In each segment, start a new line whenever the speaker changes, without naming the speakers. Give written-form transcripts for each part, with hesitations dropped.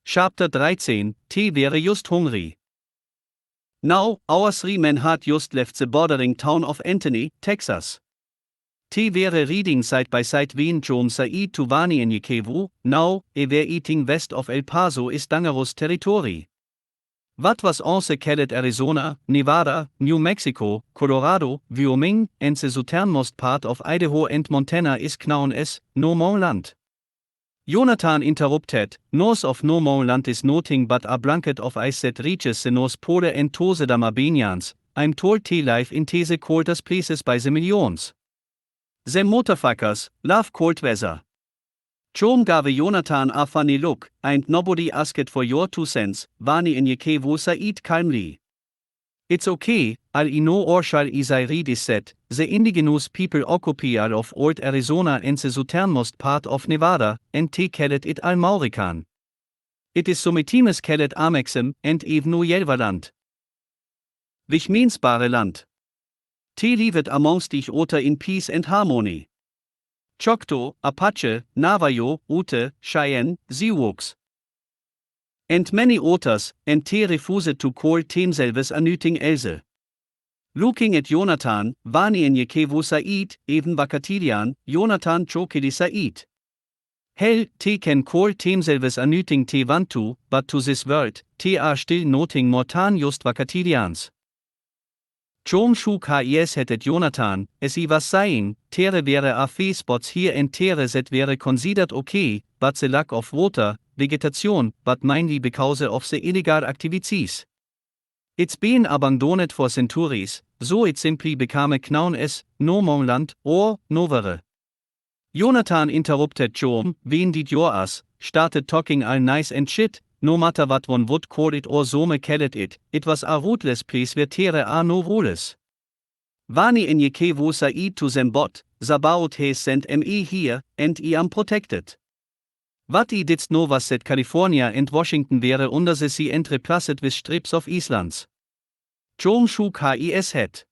Chapter 13, T wäre just hungrig. Now, our 3 men had just left the bordering town of Anthony, Texas. T wäre reading side by side when Jom Said to Vani in Yikevu, now, were eating west of El Paso is dangerous territory. What was also called Arizona, Nevada, New Mexico, Colorado, Wyoming, and the southernmost part of Idaho and Montana is known as No More Land. Jonathan interrupted, north of No More Land is nothing but a blanket of ice that reaches the North Pole and to the Damabenians. I'm told T live in these coldest places by the millions. Them motherfuckers love cold weather. Jom gave Jonathan a funny look, and nobody asked for your 2 cents, Vani in Yikevu Said calmly. It's okay, all I know or shall I read is that, the indigenous people occupy all of old Arizona and the southernmost part of Nevada, and they called it Al-Maurikan. It is sometimes called Amexem, and even no Jelverland. Which means bare land. They lived amongst each other in peace and harmony. Choctaw, Apache, Navajo, Ute, Cheyenne, Sioux. And many others, and they refused to call themselves anything else. Looking at Jonathan, Vani in Yikevu Said, even Wakatilian, Jonathan chokedi Said. Hell, they can call themselves anything they want to, but to this world, they are still nothing more than just Wakatilians. Jom shook his head at Jonathan, as he was saying, there were a few spots here and there that were considered okay, but the lack of water, vegetation, but mainly because of the illegal activities. It's been abandoned for centuries, so it simply became known as No More Land or Nowhere. Jonathan interrupted Jom, when did your ass started talking all nice and shit, no matter what one would call it or some called it, it was a rootless place where there are no rules. Vani in Yikevu Said to them bot, Zabaut has sent me here, and I am protected. What I didst know was that California and Washington were under the sea and replaced with strips of islands. Jom shook his head.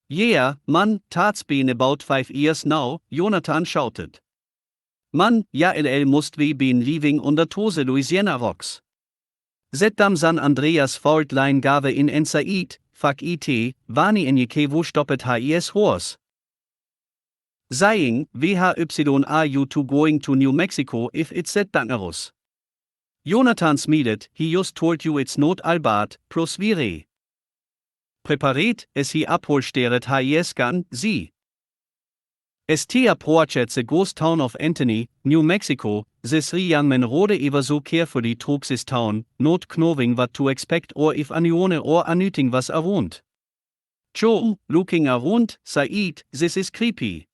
Yeah, man, that's been about 5 years now, Jonathan shouted. Man, ja must we been living under those Louisiana rocks. That damn San Andreas fault line gave in en Said, fuck it, Vani in Yikevu stopped his horse. Saying, why are you two going to New Mexico if it's that dangerous? Jonathan smiled, he just told you it's not all bad, prosvire. Prepared, as he upholstered his gun, sie. As they approached the ghost town of Anthony, New Mexico, the 3 young men rode ever so carefully through this town, not knowing what to expect or if anyone or anything was around. Jom, looking around, Said, this is creepy.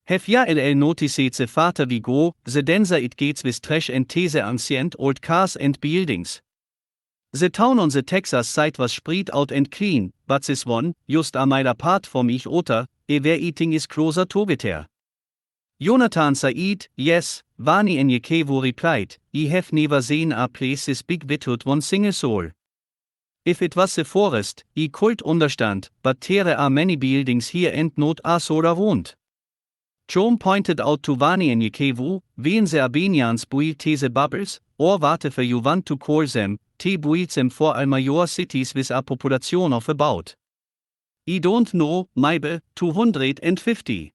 Have ya noticed the farther we go, the denser it gets with trash and the ancient old cars and buildings. The town on the Texas side was spread out and clean, but this one, just a mile apart from each other, where eating is closer to it. Jonathan Said, yes, Vani in Yikevu replied, I have never seen a place this big without one single soul. If it was the forest, I could understand, but there are many buildings here and not a soul around. Jom pointed out to Vani in Yikevu, when the Albanians built these bubbles, or whatever you want to call them, they built them for all major cities with a population of about. I don't know, maybe 250.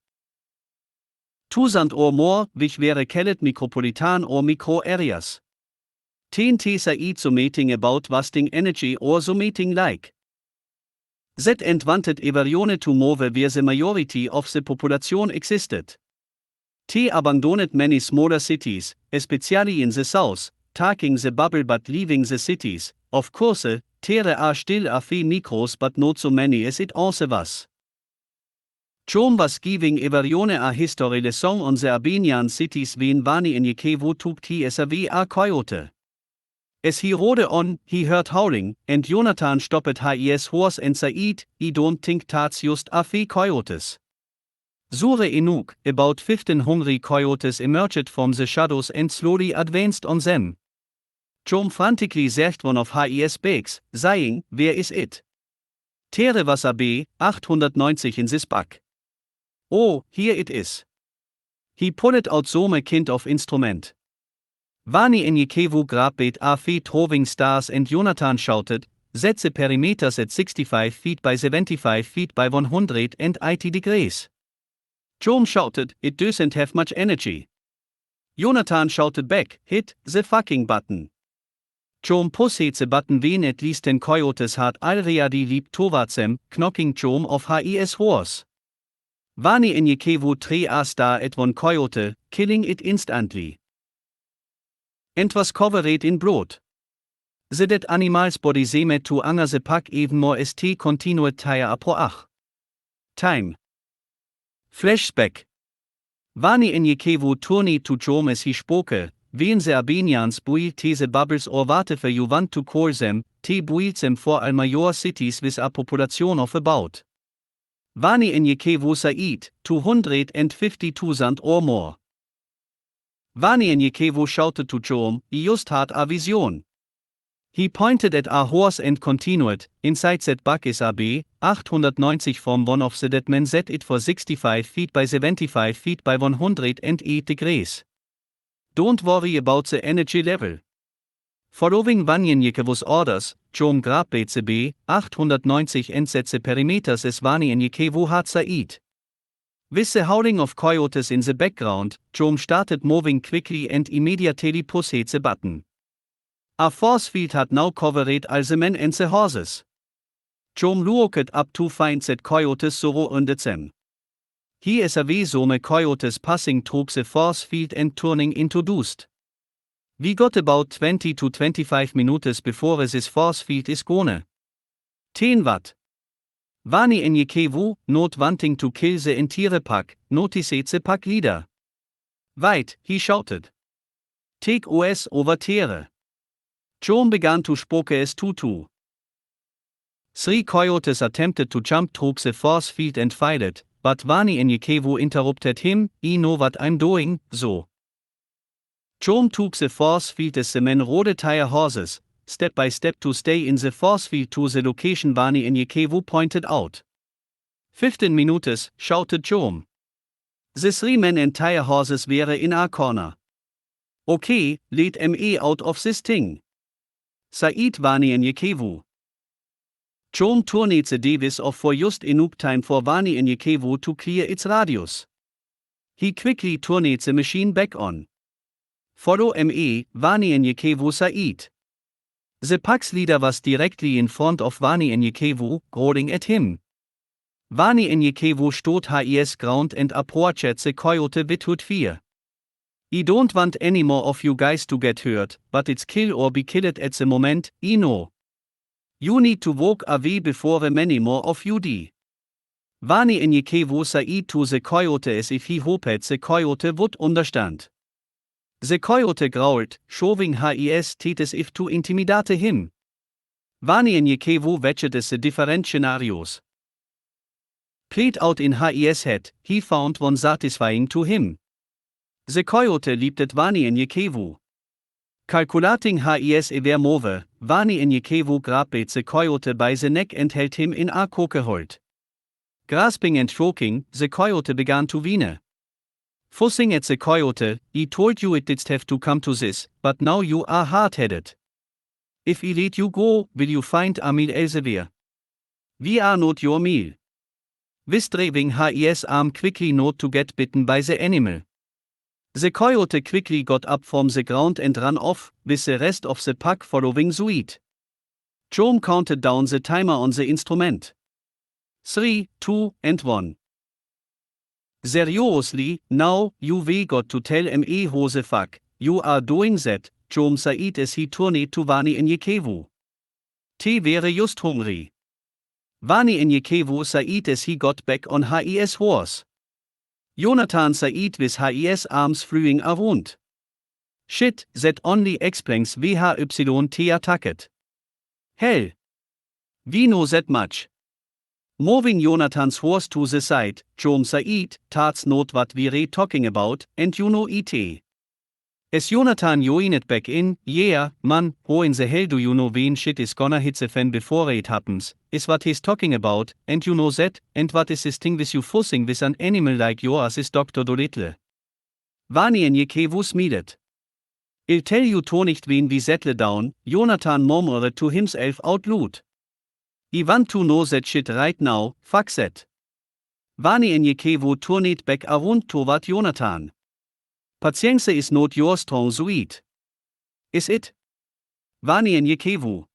2,000 or more, which were called micropolitan or micro areas. TNT Said something about wasting energy or something like that and wanted everyone to move where the majority of the population existed. They abandoned many smaller cities, especially in the south, taking the bubble but leaving the cities. Of course, there are still a few micros but not so many as it also was. Jom was giving everyone a history lesson on the Albanian cities when Vani in Yikevu took TSAV a coyote. As he rode on, he heard howling, and Jonathan stopped his horse and said, I don't think that's just a few coyotes. Sure enough, about 15 hungry coyotes emerged from the shadows and slowly advanced on them. Jom frantically searched one of his bags, saying, where is it? There was a BR13 in this bag. Oh, here it is. He pulled out some kind of instrument. Vani en Jekevu grabbet a feet throwing stars and Jonathan shouted, set the perimeters at 65 feet by 75 feet by 180 degrees. Joam shouted, it doesn't have much energy. Jonathan shouted back, hit the fucking button. Joam pushed the button when at least 10 coyotes had already leaped towards them, knocking Joam off his horse. Vani en Jekevu threw a star at one coyote, killing it instantly. And was covered in blood. The dead animal's body seemed to anger the pack even more as they continued their approach. Time. Flashback. Vani en Jekevu turned to Joam as he spoke, when the Albanians built the bubbles or whatever you want to call them, they built them for all major cities with a population of about. Vani en Jekevu said, 250,000 or more. Vani en Jekevu shouted to Joam, he just had a vision. He pointed at our horse and continued, inside that bug is a BR13 from one of the dead men set it for 65 feet by 75 feet by 108 degrees. Don't worry about the energy level. Following Vani en Jekevu's orders, Joam grabbed the BR13 and set the perimeters as Vani en Jekevu had said. With the howling of coyotes in the background, Joam started moving quickly and immediately pushed the button. A force field had now covered all the men and the horses. Joam looked up to find that coyotes surrounded them. He is away some coyotes passing through the force field and turning into dust. We got about 20 to 25 minutes before this force field is gone. 10 what? Vani en Jekevu, not wanting to kill the entire pack, noticed the pack leader. Wait, he shouted. Take us over there. Joam began to spoke as tutu. 3 coyotes attempted to jump through the force field and fired, but Vani en Jekevu interrupted him, I know what I'm doing, so. Joam took the force field as the men rode their horses, step by step to stay in the force field to the location Vani en Jekevu pointed out. 15 minutes, shouted Joam. The 3 men and their horses were in our corner. Okay, lead me out of this thing. Said Vani en Jekevu. Joam turned the device off for just enough time for Vani en Jekevu to clear its radius. He quickly turned the machine back on. Follow me, Vani en Jekevu said. The pack's leader was directly in front of Vani en Jekevu, growling at him. Vani en Jekevu stood his ground and approached the coyote with fear. I don't want any more of you guys to get hurt, but it's kill or be killed at the moment, I know. You need to walk away before many more of you die. Vani en Jekevu said to the coyote as if he hoped the coyote would understand. The coyote growled, showing his teeth as if to intimidate him. Vani en Jekevu watched the different scenarios. Played out in his head, he found one satisfying to him. The coyote leaped at Vani en Jekevu. Calculating his ever move, Vani en Jekevu grabbed the coyote by the neck and held him in a chokehold. Grasping and choking, the coyote began to whine. Fussing at the coyote, I told you it didn't have to come to this, but now you are hard-headed. If I let you go, will you find a meal elsewhere? We are not your meal. Withdrawing his arm quickly not to get bitten by the animal. The coyote quickly got up from the ground and ran off, with the rest of the pack following suit. Joam counted down the timer on the instrument. 3, 2, and 1. Seriously, now, we got to tell me who the fuck you are doing that, Joam said as he turned to Vani en Jekevu. Te wäre just hungrig. Vani en Jekevu said as he got back on his horse. Jonathan said with his arms flying around. Shit, that only explains why te attacked. Hell. We know that much. Moving Jonathan's horse to the side, Joam said, that's not what we're talking about, and you know it. As Jonathan joined back in, yeah, man, how in the hell do you know when shit is gonna hit the fan before it happens, is what he's talking about, and you know that, and what is this thing with you fussing with an animal like yours is Dr. Dolittle. Vani en Jekevu smiled. I'll tell you to nicht wen we settle down, Jonathan murmured to himself out loud. I want to know that shit right now, fuck that. Vani enjekevo turned back around toward Jonathan. Patience is not your strong suit. Is it? Vani enjekevo.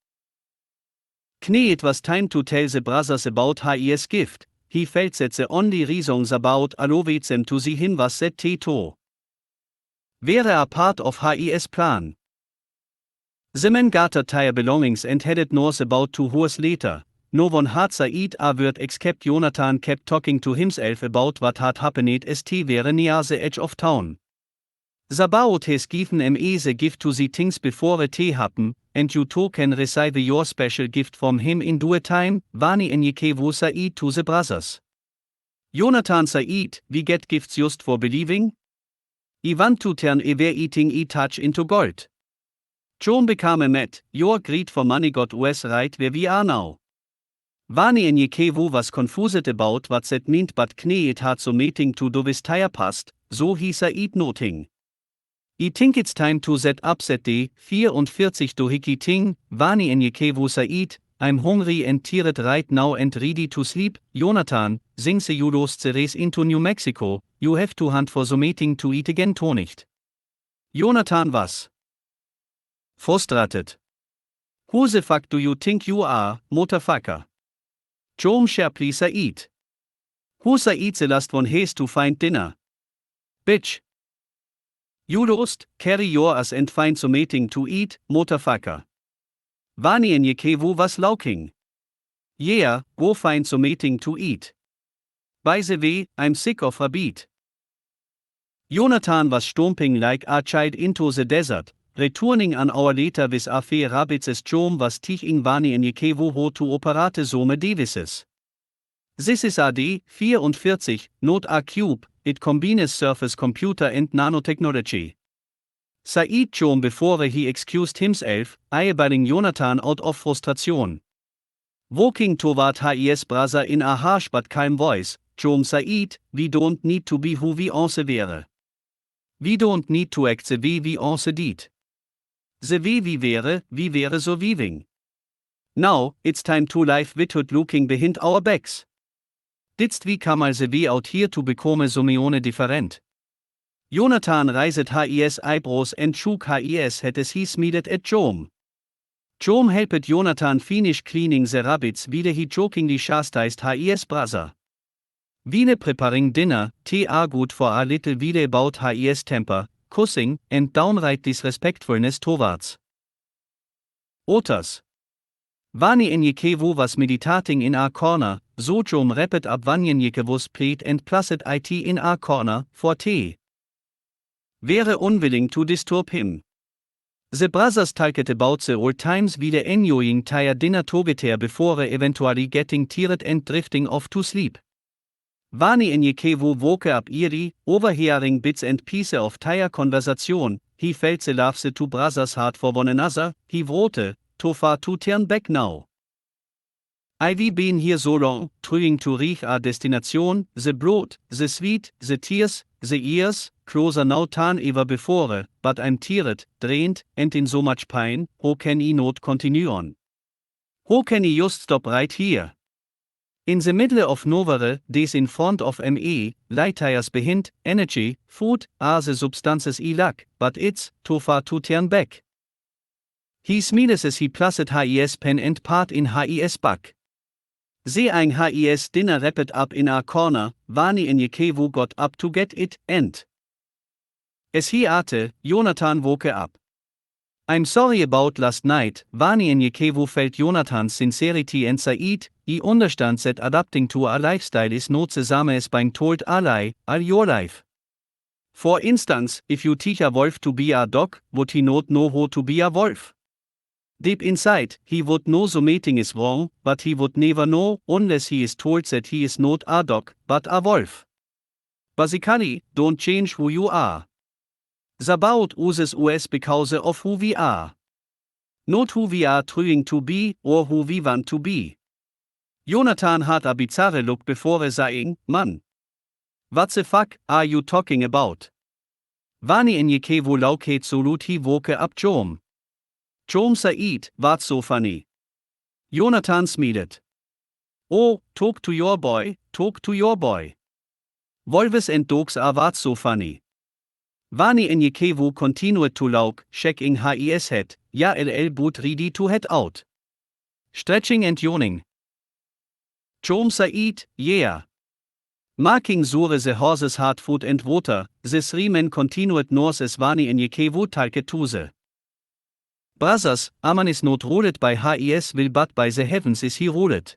Knee, it was time to tell the brothers about his gift. He felt that the only reasons about allowed them to see him was that Teto were a part of his plan. The men gathered their belongings and headed north about 2 hours later. No one had said a word except Jonathan kept talking to himself about what had happened as they were near the edge of town. The boat has given me the gift to see things before they happen, and you too can receive your special gift from him in due time, Vani enjekevo said to the brothers. Jonathan said, we get gifts just for believing? I want to turn everything I touch into gold. John became mad, your greed for money got us right where we are now. Vani enjekevo was confused about what that meant, but Knee, it had so meeting to do with tire past, so he said nothing. I think it's time to set up that day, 44 dohiki ting, Vani enjekevo said, I'm hungry and tired right now and ready to sleep. Jonathan, since you lost the race into New Mexico, you have to hunt for the meeting to eat again to nicht. Jonathan was frustrated. Who the fuck do you think you are, motherfucker? Joe sharply said. Who said the last one has to find dinner? Bitch. You lost, carry your ass and find some meeting to eat, motherfucker. Vani enjekevo was laughing. Yeah, go find some meeting to eat. By the way, I'm sick of rabbit. Jonathan was stomping like a child into the desert, returning an hour later with a few rabbits as Jom was teaching Vani enjekevo how to operate some devices. This is a D44, not a cube, it combines surface computer and nanotechnology. Said Jom before he excused himself, eyeballing Jonathan out of frustration. Walking toward his brother in a harsh but calm voice, Jom said, we don't need to be who we also were. We don't need to act the way we also did. The way we were surviving. Now, it's time to live without looking behind our backs. Didst we come all the way out here to become so different? Jonathan raised his eyebrows and shook his head as he smiled at Jom. Jom helped Jonathan finish cleaning the rabbits while he jokingly chastised his brother. While preparing dinner, they argued for a little while about his temper, cussing, and downright disrespectfulness towards others. Vani enjekevo was meditating in a corner, so Jom wrapped up Vani enjekevo's plate and placed it in a corner for tea. Were unwilling to disturb him. The brothers talked about the old times while enjoying their dinner together before eventually getting tired and drifting off to sleep. Vani enjekevo woke up eerie, overhearing bits and pieces of their conversation. He felt the love the two brothers had for one another. He wrote, too far to turn back now. I've been here so long, trying to reach our destination, the blood, the sweat, the tears, the years, closer now than ever before, but I'm tired, drained, and in so much pain. How can I not continue on? How can I just stop right here? In the middle of nowhere, days in front of me, light tires behind, energy, food, are the substances I lack, but it's too far to turn back. He smiled as he placed his pen and pad in his back. Seeing his dinner wrapped up in a corner, Vani enjekevo got up to get it, and as he ate, Jonathan woke up. I'm sorry about last night. Vani enjekevo felt Jonathan's sincerity and said, I understand that adapting to a lifestyle is not the same as being told a lie all your life. For instance, if you teach a wolf to be a dog, would he not know how to be a wolf? Deep inside, he would know the mating is wrong, but he would never know unless he is told that he is not a dog, but a wolf. Basically, don't change who you are. The boat uses us because of who we are. Not who we are trying to be or who we want to be. Jonathan had a bizarre look before saying, Man. What the fuck are you talking about? Vani en Yekevo lauket solut hi woke ab Jom. Jom Said, wat so funny. Jonathan smedet. Oh, talk to your boy, talk to your boy. Volves and dogs are wat so funny. Vani en Yekevo continued to lauk, shaking his head, ja boot ready to head out. Stretching and yawning. Jom Said, yeah. Marking sure the horses hard food and water, the 3 men continued north as Vani en Yekevo talke tuse. Brothers, Aman is not ruled by his will but by the heavens is he ruled.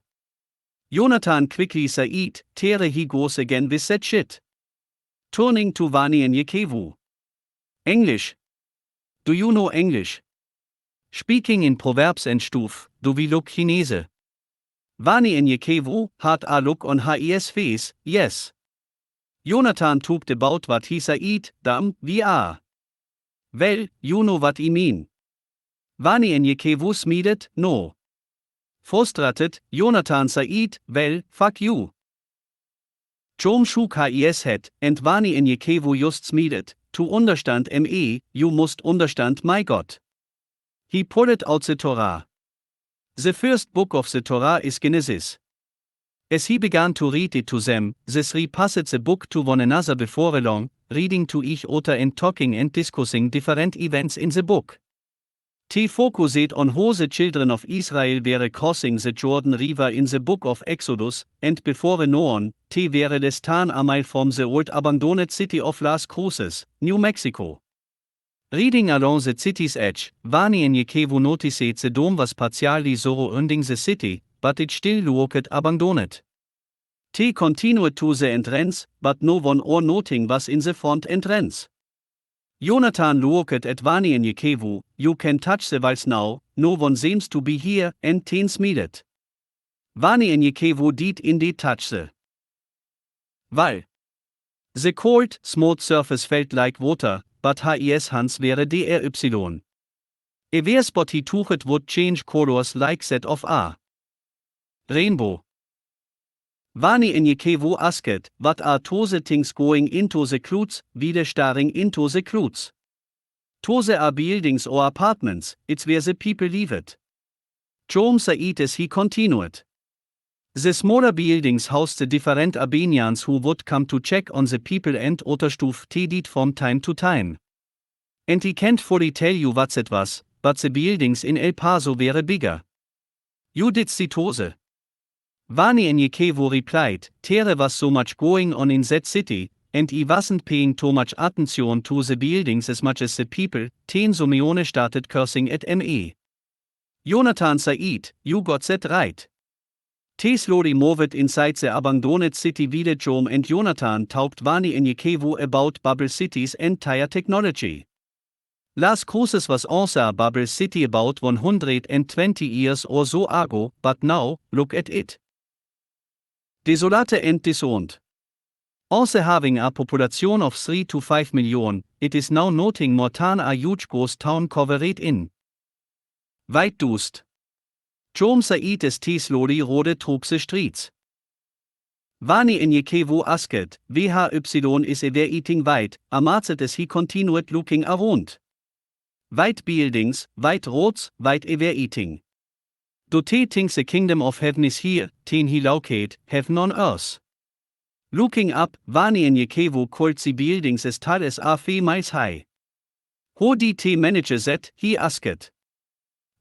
Jonathan quickly Said, tere he goes again with that shit. Turning to Vani en Yekevo. English. Do you know English? Speaking in proverbs and Stuf, do we look Chinese? Vani en Yekevo, had a look on his face, yes. Jonathan talked about what he said, we are. Well, you know what I mean. Vani en Yekevo smedet, no. Frustrated, Jonathan said, well, fuck you. Jom shook his head, and Vani en Yekevo just smedet, to understand me, you must understand my God. He pulled out the Torah. The first book of the Torah is Genesis. As he began to read it to them, the 3 passed the book to one another before long, reading to each other and talking and discussing different events in the book. T focused on how the children of Israel were crossing the Jordan River in the book of Exodus, and before Noon, T were less than a mile from the old abandoned city of Las Cruces, New Mexico. Reading along the city's edge, Vani en Yekevo noticed the dome was partially surrounding the city, but it still looked abandoned. T continued to the entrance, but no one or nothing was in the front entrance. Jonathan looked at Vani en Yekevo, you can touch the walls now, no one seems to be here, and Ten smedet. Vani en Yekevo did indeed touch the wall. The cold, smooth surface felt like water, but his hands were BR13. Every spot he touched would change colors like that of a rainbow. Vani en Yekevo asked, what are those things going into the clouds, wieder staring into the clouds? Those are buildings or apartments, it's where the people lived. Jom said as he continued. The smaller buildings housed the different Albanians who would come to check on the people and Otterstuf did from time to time. And he can't fully tell you what that was, but the buildings in El Paso were bigger. You did see those? Vani en Yekevo replied, there was so much going on in that city, and he wasn't paying too much attention to the buildings as much as the people. Ten Simeone started cursing at me. Jonathan said, you got that right. T slowly moved inside the abandoned city village. Jom and Jonathan talked Vani en Yekevo about bubble cities and tire technology. Las Cruces was also a bubble city about 120 years or so ago, but now, look at it. Desolate and disowned. Also having a population of 3 to 5 million, it is now nothing more than a huge ghost town covered in white dust. Jom said as T slowly rode through the streets. Vani en Yekevo asked, why is ever eating white, amazed as he continued looking around. White buildings, white roads, white ever eating. Do te thinks the kingdom of heaven is here, ten he located, heaven on earth. Looking up, Vani en Yekevo called the buildings as tall as a few miles high. How did te manage that, he asked.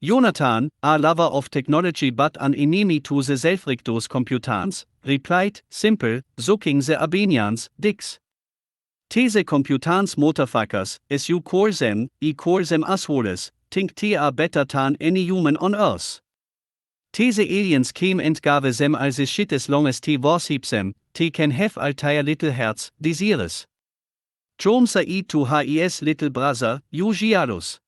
Jonathan, a lover of technology but an enemy to the self-righteous computers, replied, simple, sucking the Albanians, dicks. Te the computers motherfuckers, as you call them, I call them assholes, think te are better than any human on earth. Te the aliens came and gave them all the shit as long as te worship them, te can have all their little hearts, desires. Jom said to his little brother, you jealous.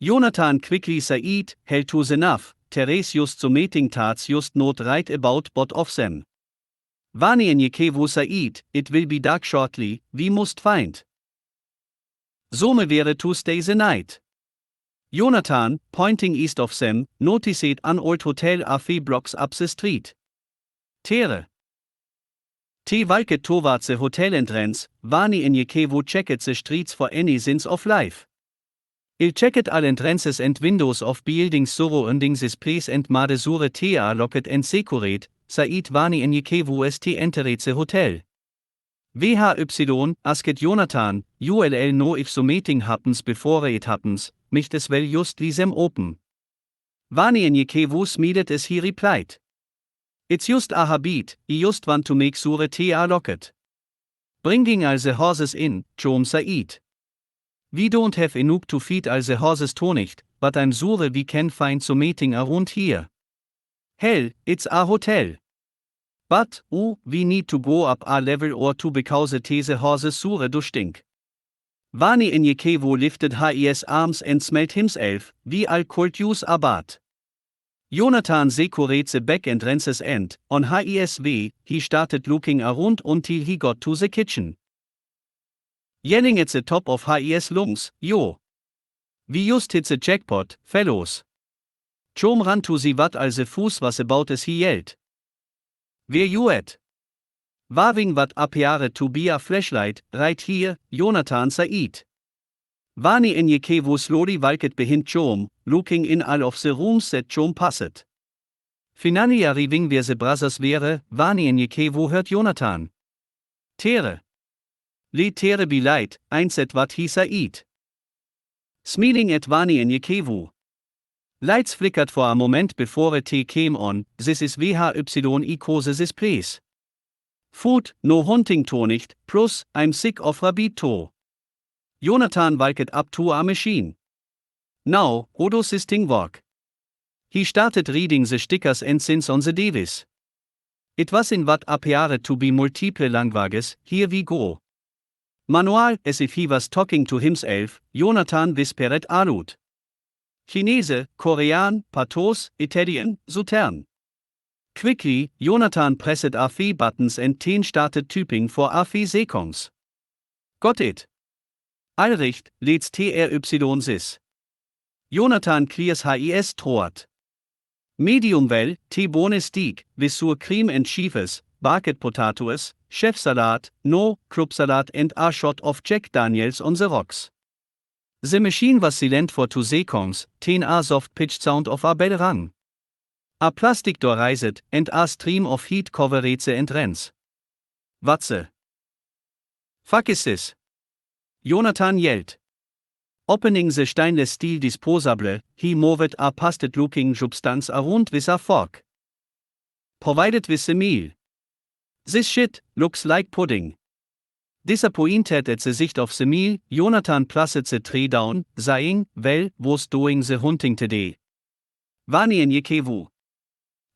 Jonathan quickly said, hell to the enough, Therese just so meeting tats just not right about both of them. Vani en Yekevo said, it will be dark shortly, we must find some wäre to stay the night. Jonathan, pointing east of them, noticed an old hotel a few blocks up the street. Tere. T valket towards the hotel entrance, vani in Jekevo checket the streets for any signs of life. Il checket all entrances and windows of buildings surrounding this place and made sure tea locket and securate, Said vani in Jekevo st entered the hotel. VHY, asket Jonathan, ULL know if so meeting happens before it happens, might as well just leave them open. Vani in Jekevo smedet as he replied. It's just a habit, I just want to make sure tea locket. Bringing all the horses in, Jom Said. We don't have enough to feed all the horses tonight, but I'm sure we can find some meeting around here. Hell, it's a hotel. But, we need to go up a level or two because the horses sure do stink. Vani in Jekevo lifted his arms and smelled himself, wie all could use a bath. Jonathan securates the back entrances and, on his way, he started looking around until he got to the kitchen. Yelling at the top of his lungs, yo! We just hit the jackpot, fellows. Jom ran to see what all the fuss was about as he yelled. Where you at? Waving what appeared to be a flashlight, right here, Jonathan Said. Vani in Jekevo slowly walked behind Jom, looking in all of the rooms that Jom passed. Finally arriving where the brothers were, Vani in Jekevo heard Jonathan. Tere. Let Tere be light, said what he said. Smiling at Vani in Jekevo. Lights flickered for a moment before a tea came on, this is VHY cause this place. Food, no hunting tonight, plus, I'm sick of rabbit too. Jonathan walked up to a machine. Now, how does this thing work? He started reading the stickers and signs on the device. It was in what appeared to be multiple languages, here we go. Manual, as if he was talking to himself, Jonathan whispered aloud. Chinese, Korean, Patos, Italian, Southern. Quickly, Jonathan pressed a few buttons and then started typing for a few seconds. Got it. Allrecht, let's TRY this. Jonathan clears his throat. Medium well, T-bone steak, with sour cream and cheese, baked potatoes, chef salad, no, club salad and a shot of Jack Daniels on the rocks. The machine was silent for 2 seconds, then a soft-pitched sound of a bell rang. A plastic door raised, and a stream of heat covered the entrance. What's the fuck is this? Jonathan yelled. Opening the stainless steel disposable, he moved a pasted-looking substance around with a fork. Provided with the meal. This shit looks like pudding. Disappointed at the sight of the meal, Jonathan placed the tray down, saying, well, who's doing the hunting today? Vani in Jekevo.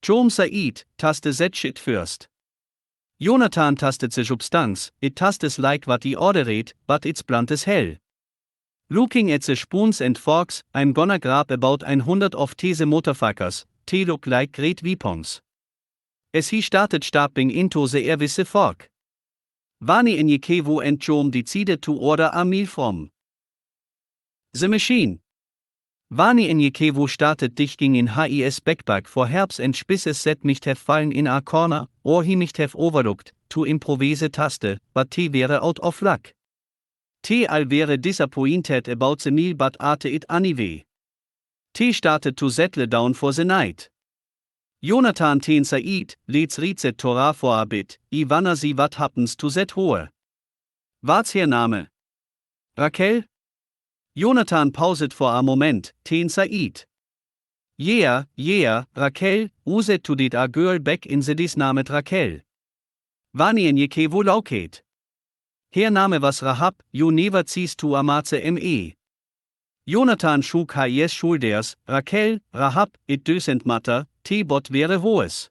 Jom Said, taste that shit first. Jonathan tasted the substance, it tastes like what he ordered, but it's blunt as hell. Looking at the spoons and forks, I'm gonna grab about 100 of these motherfuckers, they look like great weapons. As he started stabbing into the air with the fork. Vani in Jekevo and Jom decided to order a meal from the machine. Vani in Jekevo started digging in his backpack for herbs and spices that might have fallen in a corner, or he might have overlooked, to improvise a taste, but he were out of luck. T all were disappointed about the meal but ate it anyway. T started to settle down for the night. Jonathan ten Said, let's read the Torah for a bit, I wanna see what happens to that hoe. What's her Name? Raquel? Jonathan paused for a moment, ten Said. Yeah, Raquel, who said to did a girl back in the dis named Raquel? Vani in Jekevo lauket. Her Name was Rahab, you never cease to amaze me. Jonathan shook his shoulders, Raquel, Rahab, it doesn't matter, T bot wäre hohes.